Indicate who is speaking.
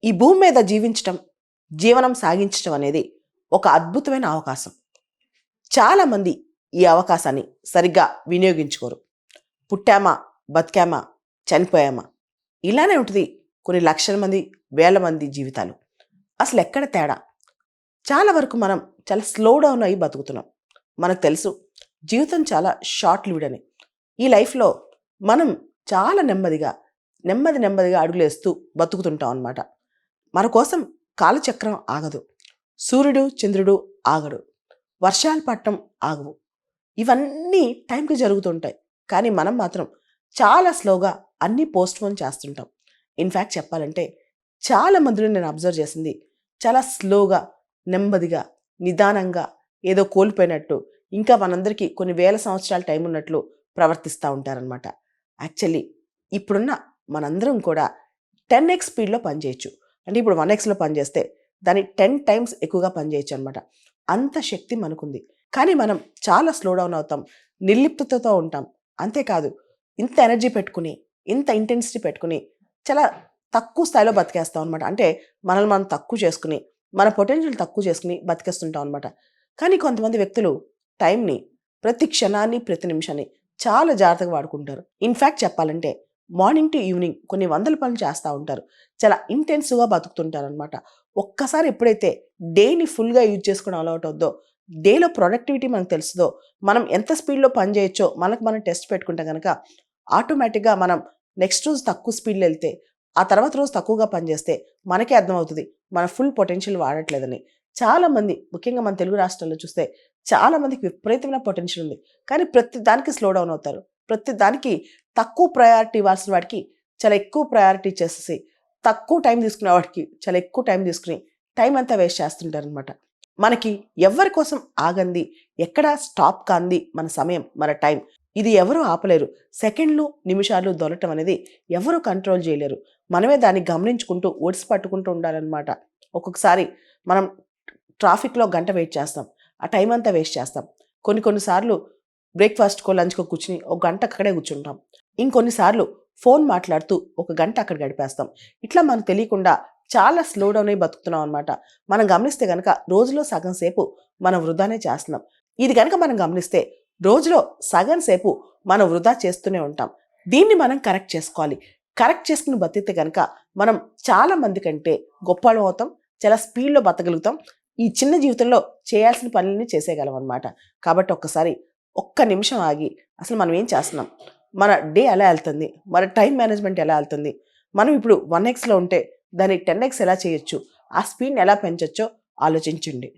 Speaker 1: ఈ భూమి మీద జీవించటం, జీవనం సాగించటం అనేది ఒక అద్భుతమైన అవకాశం. చాలామంది ఈ అవకాశాన్ని సరిగ్గా వినియోగించుకోరు. పుట్టామా, బతికామా, చనిపోయామా ఇలానే ఉంటుంది కొన్ని లక్షల మంది, వేల మంది జీవితాలు. అసలు ఎక్కడ తేడా? చాలా వరకు మనం చాలా స్లో డౌన్ అయ్యి బతుకుతున్నాం. మనకు తెలుసు జీవితం చాలా షార్ట్ లివ్డ్ అని. ఈ లైఫ్లో మనం చాలా నెమ్మదిగా అడుగులేస్తూ బతుకుతుంటాం అన్నమాట. మన కోసం కాలచక్రం ఆగదు. సూర్యుడు చంద్రుడు ఆగడు. వర్షాలు పట్టడం ఆగవు. ఇవన్నీ టైంకి జరుగుతుంటాయి. కానీ మనం మాత్రం చాలా స్లోగా అన్నీ పోస్ట్పోన్ చేస్తుంటాం. ఇన్ఫ్యాక్ట్ చెప్పాలంటే చాలా మందిలో నేను అబ్జర్వ్ చేసింది చాలా స్లోగా, నెమ్మదిగా, నిదానంగా ఏదో కోల్పోయినట్టు, ఇంకా మనందరికీ కొన్ని వేల సంవత్సరాల టైం ఉన్నట్లు ప్రవర్తిస్తూ ఉంటారనమాట. యాక్చువల్లీ ఇప్పుడున్న మనందరం కూడా 10x స్పీడ్లో పనిచేయచ్చు. అంటే ఇప్పుడు 1xలో పనిచేస్తే దాన్ని 10 టైమ్స్ ఎక్కువగా పనిచేయచ్చు అనమాట. అంత శక్తి మనకుంది. కానీ మనం చాలా స్లో డౌన్ అవుతాం, నిర్లిప్తతో ఉంటాం. అంతేకాదు ఇంత ఎనర్జీ పెట్టుకుని, ఇంత ఇంటెన్సిటీ పెట్టుకుని చాలా తక్కువ స్థాయిలో బతికేస్తాం అనమాట. అంటే మనల్ని మనం తక్కువ చేసుకుని, మన పొటెన్షియల్ తక్కువ చేసుకుని బతికేస్తుంటాం అనమాట. కానీ కొంతమంది వ్యక్తులు టైంని, ప్రతి క్షణాన్ని, ప్రతి నిమిషాన్ని చాలా జాగ్రత్తగా వాడుకుంటారు. ఇన్ఫ్యాక్ట్ చెప్పాలంటే మార్నింగ్ టు ఈవినింగ్ కొన్ని వందల పనులు చేస్తూ ఉంటారు. చాలా ఇంటెన్సివ్గా బతుకుతుంటారు అనమాట. ఒక్కసారి ఎప్పుడైతే డేని ఫుల్గా యూజ్ చేసుకోవడం అలవాటు అవుద్దో, డేలో ప్రొడక్టివిటీ మనకు తెలుస్తుందో, మనం ఎంత స్పీడ్లో పని చేయొచ్చో మనకు మనం టెస్ట్ పెట్టుకుంటే కనుక ఆటోమేటిక్గా మనం నెక్స్ట్ రోజు తక్కువ స్పీడ్లో వెళ్తే, ఆ తర్వాత రోజు తక్కువగా పనిచేస్తే మనకే అర్థమవుతుంది మన ఫుల్ పొటెన్షియల్ వాడట్లేదని. చాలామంది ముఖ్యంగా మన తెలుగు రాష్ట్రాల్లో చూస్తే చాలామందికి విపరీతమైన పొటెన్షియల్ ఉంది. కానీ ప్రతి దానికి స్లో డౌన్ అవుతారు. ప్రతి దానికి తక్కువ ప్రయారిటీ ఇవ్వాల్సిన వాడికి చాలా ఎక్కువ ప్రయారిటీ ఇచ్చేసేసి, తక్కువ టైం తీసుకునే వాడికి చాలా ఎక్కువ టైం తీసుకుని టైం అంతా వేస్ట్ చేస్తుంటారనమాట. మనకి ఎవరి కోసం ఆగంది, ఎక్కడ స్టాప్ కాంది మన సమయం, మన టైం. ఇది ఎవరు ఆపలేరు. సెకండ్లు, నిమిషాలు దొరకటం అనేది ఎవరు కంట్రోల్ చేయలేరు. మనమే దాన్ని గమనించుకుంటూ ఒడిసి పట్టుకుంటూ ఉండాలన్నమాట. ఒక్కొక్కసారి మనం ట్రాఫిక్లో గంట వెయిట్ చేస్తాం, ఆ టైం అంతా వేస్ట్ చేస్తాం. కొన్నిసార్లు బ్రేక్ఫాస్ట్కో, లంచ్కో కూర్చుని ఒక గంట అక్కడే కూర్చుంటాం. ఇంకొన్నిసార్లు ఫోన్ మాట్లాడుతూ ఒక గంట అక్కడ గడిపేస్తాం. ఇట్లా మనకు తెలియకుండా చాలా స్లో డౌన్ అయి బతుకుతున్నాం అనమాట. మనం గమనిస్తే కనుక రోజులో సగం సేపు మనం వృధానే చేస్తున్నాం. ఇది కనుక మనం గమనిస్తే రోజులో సగం సేపు మనం వృధా చేస్తూనే ఉంటాం. దీన్ని మనం కరెక్ట్ చేసుకోవాలి. కరెక్ట్ చేసుకుని బతికితే కనుక మనం చాలా మంది కంటే గొప్పలం అవుతాం, చాలా స్పీడ్లో బతకగలుగుతాం. ఈ చిన్న జీవితంలో చేయాల్సిన పనులని చేసేయగలం అనమాట. కాబట్టి ఒక్క నిమిషం ఆగి అసలు మనం ఏం చేస్తున్నాం, మన డే ఎలా వెళ్తుంది, మన టైం మేనేజ్మెంట్ ఎలా వెళ్తుంది, మనం ఇప్పుడు 1xలో ఉంటే దాన్ని 10x ఎలా చేయొచ్చు, ఆ స్పీడ్ని ఎలా పెంచొచ్చో ఆలోచించండి.